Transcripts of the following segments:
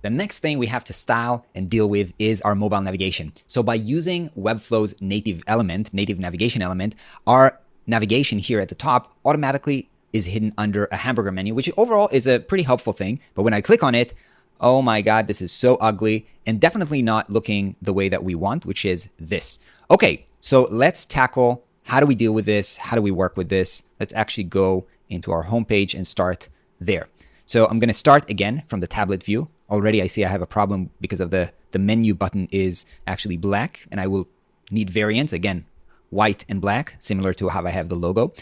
The next thing we have to style and deal with is our mobile navigation. So by using Webflow's native navigation element, our navigation here at the top automatically is hidden under a hamburger menu, which overall is a pretty helpful thing. But when I click on it, oh my God, this is so ugly and definitely not looking the way that we want, which is this. Okay, so let's tackle how do we deal with this? How do we work with this? Let's actually go into our homepage and start there. So I'm going to start again from the tablet view. Already I see I have a problem because of the menu button is actually black, and I will need variants, again, white and black, similar to how I have the logo.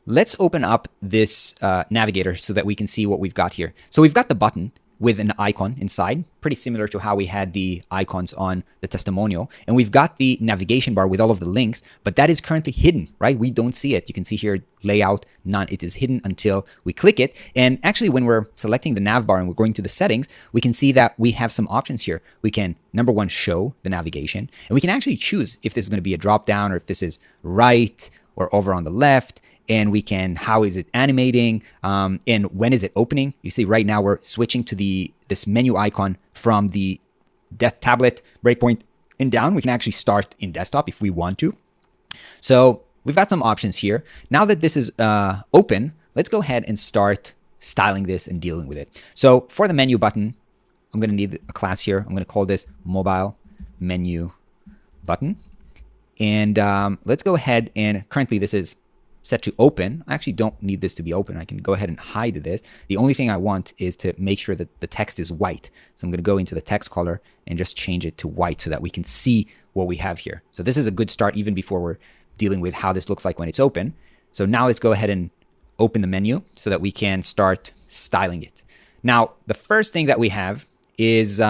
Let's open up this navigator so that we can see what we've got here. So we've got the button with an icon inside, pretty similar to how we had the icons on the testimonial. And we've got the navigation bar with all of the links, but that is currently hidden, right? We don't see it. You can see here, layout, none. It is hidden until we click it. And actually, when we're selecting the nav bar and we're going to the settings, we can see that we have some options here. We can, number one, show the navigation, and we can actually choose if this is going to be a drop down or if this is right or over on the left. And we can, how is it animating, and when is it opening? You see right now we're switching to this menu icon from the tablet breakpoint and down. We can actually start in desktop if we want to. So we've got some options here. Now that this is open, let's go ahead and start styling this and dealing with it. So for the menu button, I'm going to need a class here. I'm going to call this mobile menu button. And let's go ahead and currently this is set to open. I actually don't need this to be open. I can go ahead and hide this. The only thing I want is to make sure that the text is white. So I'm going to go into the text color and just change it to white so that we can see what we have here. So this is a good start even before we're dealing with how this looks like when it's open. So now let's go ahead and open the menu so that we can start styling it. Now, the first thing that we have is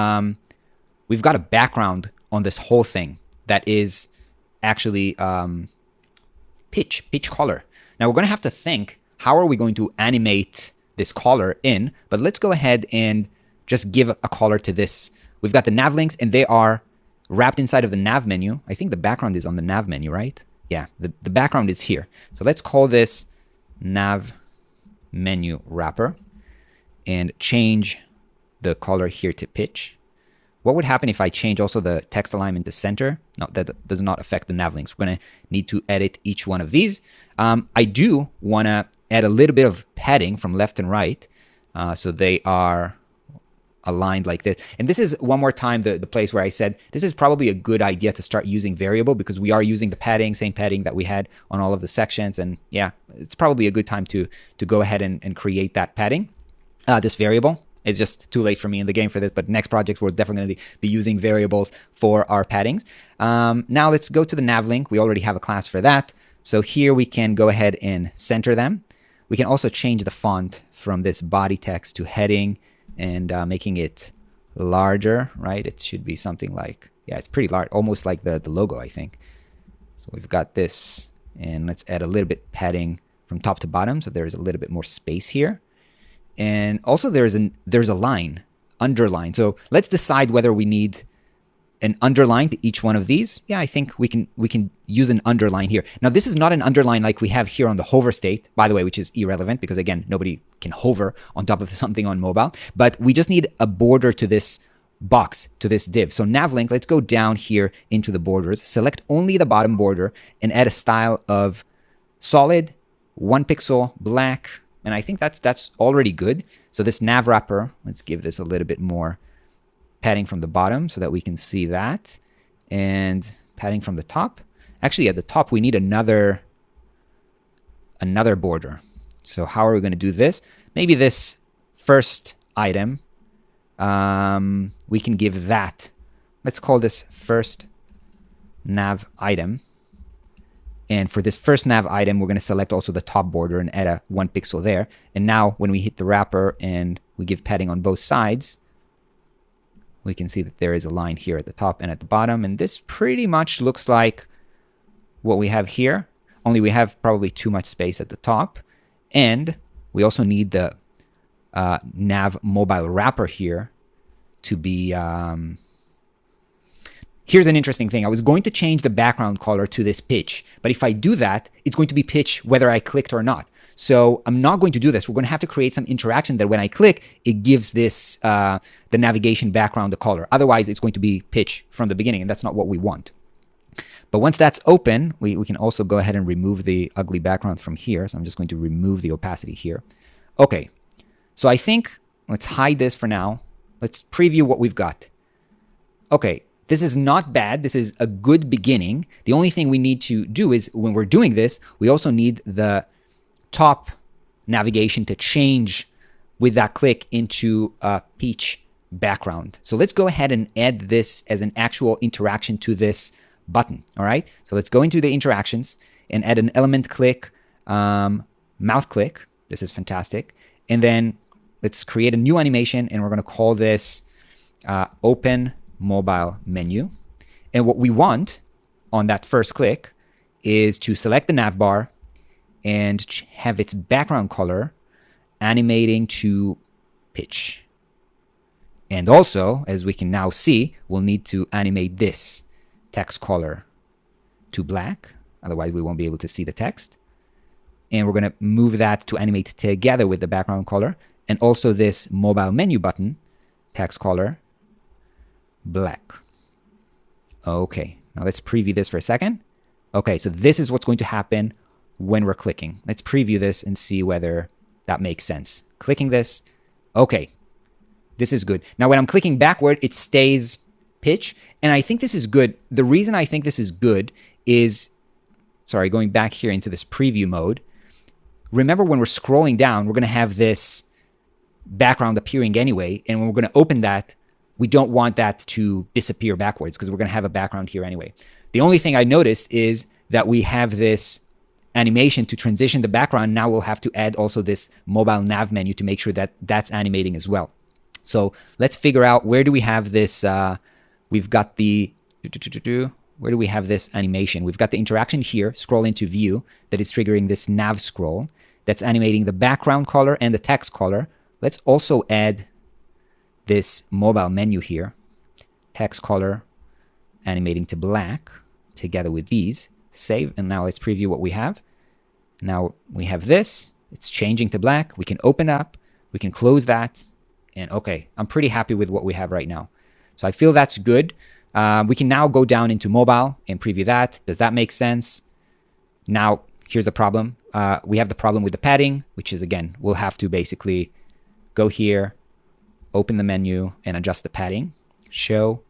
we've got a background on this whole thing that is actually pitch color. Now we're going to have to think, how are we going to animate this color in? But let's go ahead and just give a color to this. We've got the nav links and they are wrapped inside of the nav menu. I think the background is on the nav menu, right? Yeah, the background is here. So let's call this nav menu wrapper and change the color here to pitch. What would happen if I change also the text alignment to center? No, that does not affect the nav links. We're going to need to edit each one of these. I do want to add a little bit of padding from left and right so they are aligned like this. And this is one more time the place where I said this is probably a good idea to start using variable because we are using the padding, same padding that we had on all of the sections. And yeah, it's probably a good time to go ahead and create that padding, this variable. It's just too late for me in the game for this, but next projects we're definitely be using variables for our paddings. Now let's go to the nav link. We already have a class for that. So here we can go ahead and center them. We can also change the font from this body text to heading and making it larger, right? It should be something like, yeah, it's pretty large, almost like the logo, I think. So we've got this, and let's add a little bit padding from top to bottom so there's a little bit more space here. And also there's a line, underline. So let's decide whether we need an underline to each one of these. Yeah, I think we can use an underline here. Now this is not an underline like we have here on the hover state, by the way, which is irrelevant because again, nobody can hover on top of something on mobile, but we just need a border to this box, to this div. So navlink, let's go down here into the borders, select only the bottom border and add a style of solid, 1 pixel, black, and I think that's already good. So this nav wrapper, let's give this a little bit more padding from the bottom so that we can see that. And padding from the top. Actually, at the top, we need another border. So how are we going to do this? Maybe this first item, we can give that. Let's call this first nav item. And for this first nav item, we're going to select also the top border and add a 1 pixel there. And now when we hit the wrapper and we give padding on both sides, we can see that there is a line here at the top and at the bottom. And this pretty much looks like what we have here, only we have probably too much space at the top. And we also need the nav mobile wrapper here to be... Here's an interesting thing. I was going to change the background color to this pitch, but if I do that, it's going to be pitch whether I clicked or not. So I'm not going to do this. We're going to have to create some interaction that when I click, it gives this, the navigation background a color. Otherwise, it's going to be pitch from the beginning, and that's not what we want. But once that's open, we can also go ahead and remove the ugly background from here. So I'm just going to remove the opacity here. Okay, so I think let's hide this for now. Let's preview what we've got. Okay, this is not bad. This is a good beginning. The only thing we need to do is when we're doing this, we also need the top navigation to change with that click into a peach background. So let's go ahead and add this as an actual interaction to this button. All right. So let's go into the interactions and add an element click, mouth click. This is fantastic. And then let's create a new animation, and we're going to call this open mobile menu. And what we want on that first click is to select the nav bar and have its background color animating to pitch. And also, as we can now see, we'll need to animate this text color to black. Otherwise, we won't be able to see the text. And we're going to move that to animate together with the background color. And also this mobile menu button, text color, black. Okay, now let's preview this for a second. Okay, so this is what's going to happen when we're clicking. Let's preview this and see whether that makes sense. Clicking this. Okay, this is good. Now when I'm clicking backward, it stays pitch. And I think this is good. The reason I think this is good is, sorry, going back here into this preview mode. Remember when we're scrolling down, we're going to have this background appearing anyway. And when we're going to open that, we don't want that to disappear backwards because we're going to have a background here anyway. The only thing I noticed is that we have this animation to transition the background. Now we'll have to add also this mobile nav menu to make sure that that's animating as well. So let's figure out, where do we have this? We've got the, where do we have this animation? We've got the interaction here, scroll into view, that is triggering this nav scroll that's animating the background color and the text color. Let's also add this mobile menu here, text color animating to black together with these. Save, and now let's preview what we have. Now we have this, it's changing to black. We can open up, we can close that, and okay, I'm pretty happy with what we have right now. So I feel that's good. We can now go down into mobile and preview that. Does that make sense? Now, here's the problem. We have the problem with the padding, which is, again, we'll have to basically go here, open the menu, and adjust the padding. Show,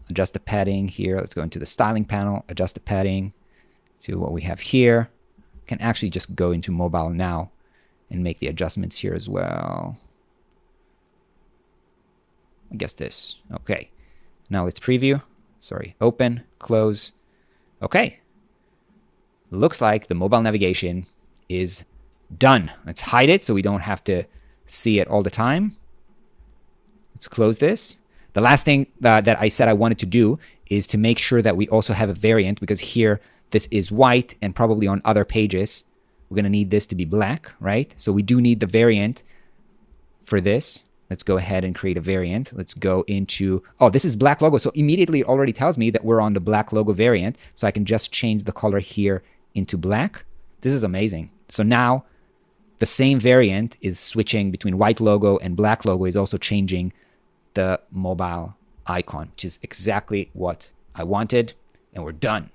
adjust the padding here. Let's go into the styling panel, adjust the padding to what we have here. Can actually just go into mobile now and make the adjustments here as well. I guess this. Okay. Now let's preview. Sorry, open, close. Okay. Looks like the mobile navigation is done. Let's hide it so we don't have to see it all the time. Let's close this. The last thing that I said I wanted to do is to make sure that we also have a variant, because here this is white, and probably on other pages we're going to need this to be black, right? So we do need the variant for this. Let's go ahead and create a variant. Let's go into, oh, this is black logo. So immediately it already tells me that we're on the black logo variant. So I can just change the color here into black. This is amazing. So now the same variant is switching between white logo and black logo, is also changing the mobile icon, which is exactly what I wanted. And we're done.